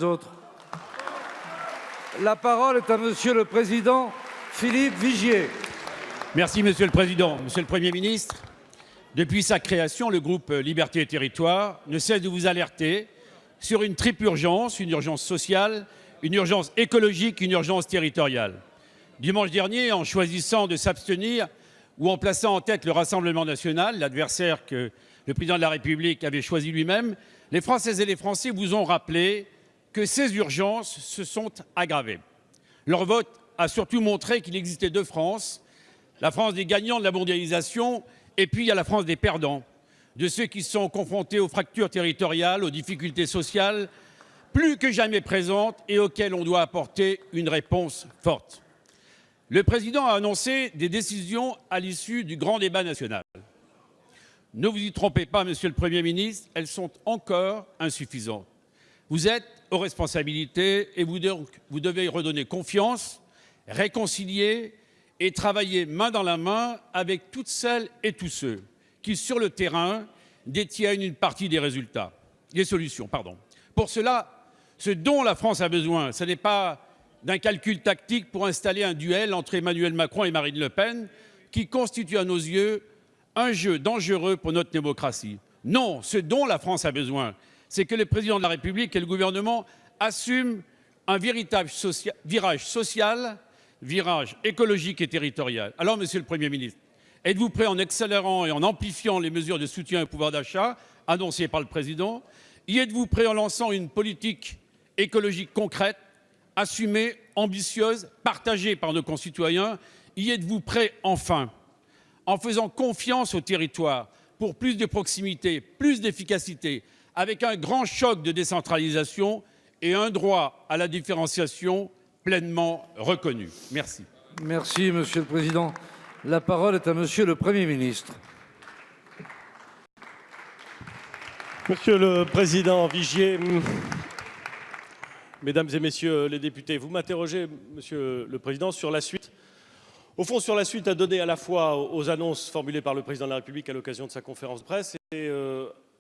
Autres. La parole est à Monsieur le Président Philippe Vigier. Merci Monsieur le Président. Monsieur le Premier ministre, depuis sa création, le groupe Liberté et Territoires ne cesse de vous alerter sur une triple urgence, une urgence sociale, une urgence écologique, une urgence territoriale. Dimanche dernier, en choisissant de s'abstenir ou en plaçant en tête le Rassemblement national, l'adversaire que le Président de la République avait choisi lui-même, les Françaises et les Français vous ont rappelé que ces urgences se sont aggravées. Leur vote a surtout montré qu'il existait deux France, la France des gagnants de la mondialisation et puis il y a la France des perdants, de ceux qui sont confrontés aux fractures territoriales, aux difficultés sociales, plus que jamais présentes et auxquelles on doit apporter une réponse forte. Le Président a annoncé des décisions à l'issue du grand débat national. Ne vous y trompez pas, Monsieur le Premier ministre, elles sont encore insuffisantes. Vous êtes aux responsabilités et vous devez redonner confiance, réconcilier et travailler main dans la main avec toutes celles et tous ceux qui, sur le terrain, détiennent une partie des résultats, des solutions. Pour cela, ce dont la France a besoin, ce n'est pas d'un calcul tactique pour installer un duel entre Emmanuel Macron et Marine Le Pen, qui constitue à nos yeux un jeu dangereux pour notre démocratie. Non, ce dont la France a besoin, c'est que le Président de la République et le gouvernement assument un véritable virage social, virage écologique et territorial. Alors, Monsieur le Premier ministre, êtes-vous prêt, en accélérant et en amplifiant les mesures de soutien au pouvoir d'achat annoncées par le Président, y êtes-vous prêt en lançant une politique écologique concrète, assumée, ambitieuse, partagée par nos concitoyens? Y êtes-vous prêt enfin, en faisant confiance aux territoires pour plus de proximité, plus d'efficacité, avec un grand choc de décentralisation et un droit à la différenciation pleinement reconnu. Merci. Merci, Monsieur le Président. La parole est à Monsieur le Premier ministre. Monsieur le Président Vigier, Mesdames et Messieurs les députés, vous m'interrogez, Monsieur le Président, sur la suite. Au fond, sur la suite à donner à la fois aux annonces formulées par le Président de la République à l'occasion de sa conférence de presse et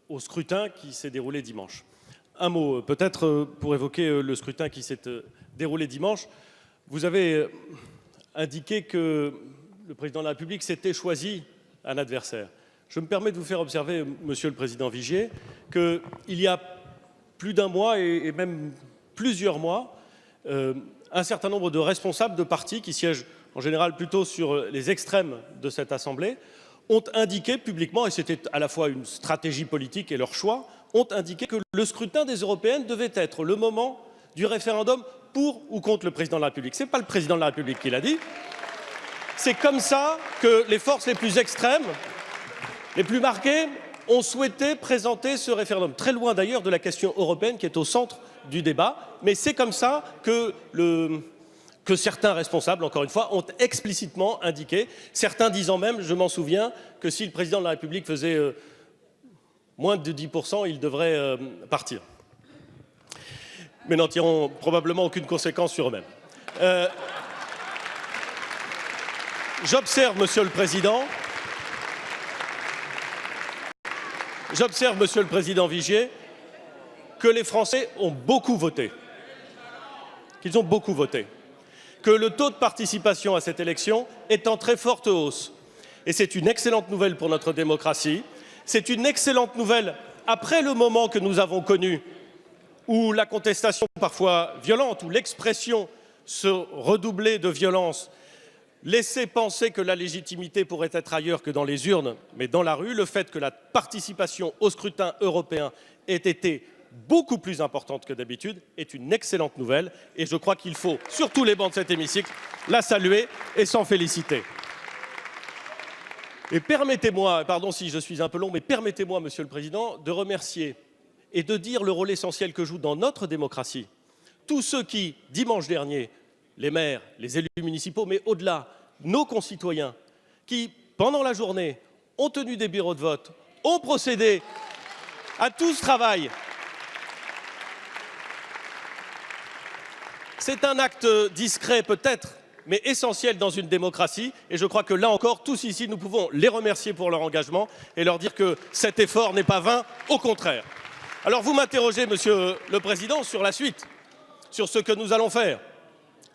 au scrutin qui s'est déroulé dimanche. Un mot peut-être pour évoquer le scrutin qui s'est déroulé dimanche. Vous avez indiqué que le Président de la République s'était choisi un adversaire. Je me permets de vous faire observer, Monsieur le Président Vigier, qu'il y a plus d'un mois et même plusieurs mois, un certain nombre de responsables de partis qui siègent en général plutôt sur les extrêmes de cette Assemblée, ont indiqué publiquement, et c'était à la fois une stratégie politique et leur choix, ont indiqué que le scrutin des européennes devait être le moment du référendum pour ou contre le Président de la République. Ce n'est pas le Président de la République qui l'a dit. C'est comme ça que les forces les plus extrêmes, les plus marquées, ont souhaité présenter ce référendum. Très loin d'ailleurs de la question européenne qui est au centre du débat. Mais c'est comme ça que certains responsables, encore une fois, ont explicitement indiqué, certains disant même, je m'en souviens, que si le Président de la République faisait moins de 10%, il devrait partir. Mais n'en tireront probablement aucune conséquence sur eux-mêmes. J'observe, Monsieur le Président, Vigier, que les Français ont beaucoup voté, qu'ils ont beaucoup voté, que le taux de participation à cette élection est en très forte hausse. Et c'est une excellente nouvelle pour notre démocratie. C'est une excellente nouvelle après le moment que nous avons connu où la contestation parfois violente, où l'expression se redoublait de violence, laissait penser que la légitimité pourrait être ailleurs que dans les urnes, mais dans la rue. Le fait que la participation au scrutin européen ait été beaucoup plus importante que d'habitude est une excellente nouvelle et je crois qu'il faut, sur tous les bancs de cet hémicycle, la saluer et s'en féliciter. Et permettez-moi, pardon si je suis un peu long, mais permettez-moi, Monsieur le Président, de remercier et de dire le rôle essentiel que jouent dans notre démocratie tous ceux qui, dimanche dernier, les maires, les élus municipaux, mais au-delà, nos concitoyens, qui, pendant la journée, ont tenu des bureaux de vote, ont procédé à tout ce travail. C'est un acte discret peut-être, mais essentiel dans une démocratie. Et je crois que là encore, tous ici, nous pouvons les remercier pour leur engagement et leur dire que cet effort n'est pas vain, au contraire. Alors vous m'interrogez, Monsieur le Président, sur la suite, sur ce que nous allons faire.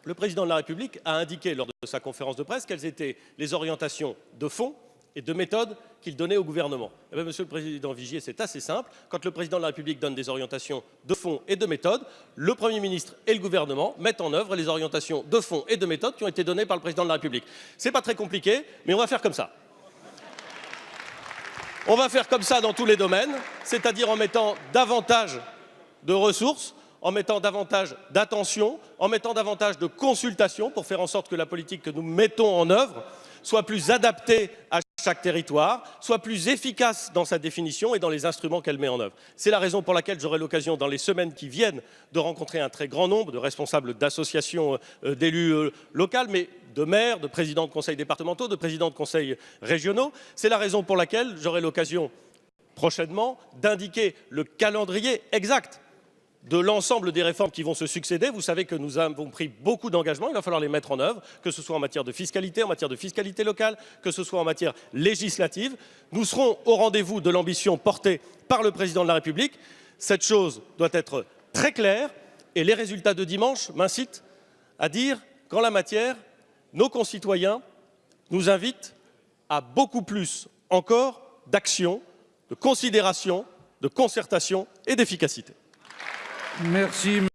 Le Président de la République a indiqué lors de sa conférence de presse quelles étaient les orientations de fond et de méthode qu'il donnait au gouvernement. Eh bien, Monsieur le Président Vigier, c'est assez simple. Quand le Président de la République donne des orientations de fond et de méthode, le Premier ministre et le gouvernement mettent en œuvre les orientations de fond et de méthode qui ont été données par le Président de la République. C'est pas très compliqué, mais on va faire comme ça. On va faire comme ça dans tous les domaines, c'est-à-dire en mettant davantage de ressources, en mettant davantage d'attention, en mettant davantage de consultation pour faire en sorte que la politique que nous mettons en œuvre soit plus adaptée à chaque territoire, soit plus efficace dans sa définition et dans les instruments qu'elle met en œuvre. C'est la raison pour laquelle j'aurai l'occasion dans les semaines qui viennent de rencontrer un très grand nombre de responsables d'associations d'élus locaux, mais de maires, de présidents de conseils départementaux, de présidents de conseils régionaux. C'est la raison pour laquelle j'aurai l'occasion prochainement d'indiquer le calendrier exact de l'ensemble des réformes qui vont se succéder. Vous savez que nous avons pris beaucoup d'engagements, il va falloir les mettre en œuvre, que ce soit en matière de fiscalité locale, que ce soit en matière législative. Nous serons au rendez-vous de l'ambition portée par le Président de la République. Cette chose doit être très claire et les résultats de dimanche m'incitent à dire qu'en la matière, nos concitoyens nous invitent à beaucoup plus encore d'action, de considération, de concertation et d'efficacité. Merci.